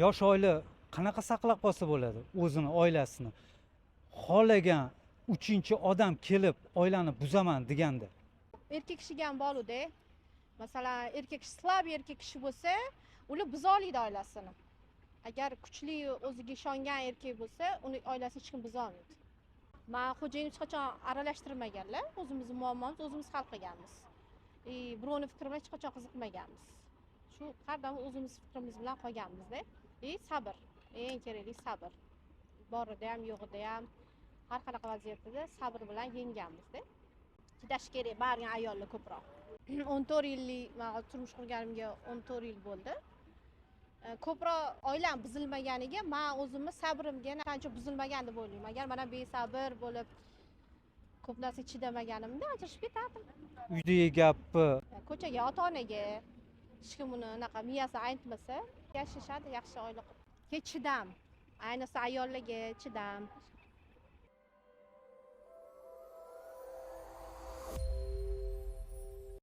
Yosh oila qanaqa saqlab qolsa bo'ladi o'zini, oilasini? Xohlagan uchinchi odam kelib oilani buzaman deganda. Erkak kishiga ham borda. Masalan, erkak kishi slab erkak kishi bo'lsa, ular buza oladi oilasini. Agar kuchli o'ziga ishongan erkak bo'lsa, uni oilasini hech kim buza olmaydi. Men xo'jayinni hech qachon aralashtirmaganlar. O'zimizning muammomiz o'zimiz hal qilganmiz. Birovning fikri bilan hech qachon qiziqmaganmiz. Shu har doim o'zimiz fikrimiz bilan qolganmiz-da. Sabr. Eng kerakli sabr. Borida ham, yo'g'ida ham har qanaqa vaziyatda sabr bilan yengganmiz-da. Chidash kerak barcha ayollar ko'proq. 14 yillik men turmush qurganimga 14 yil bo'ldi. Ko'proq oilam buzilmaganiga men o'zimni sabrimga ancha buzilmagan deb o'ylayman. Agar men besabr bo'lib ko'p narsa chidamaganimda ajrashib ketardim. Uydagi gapni Ko'chaga, ota-onaga hech kim uni anaqa miyasi aytmasa, yashashadi yaxshi oila qurib. Chidam. Ayniqsa ayollarga chidam.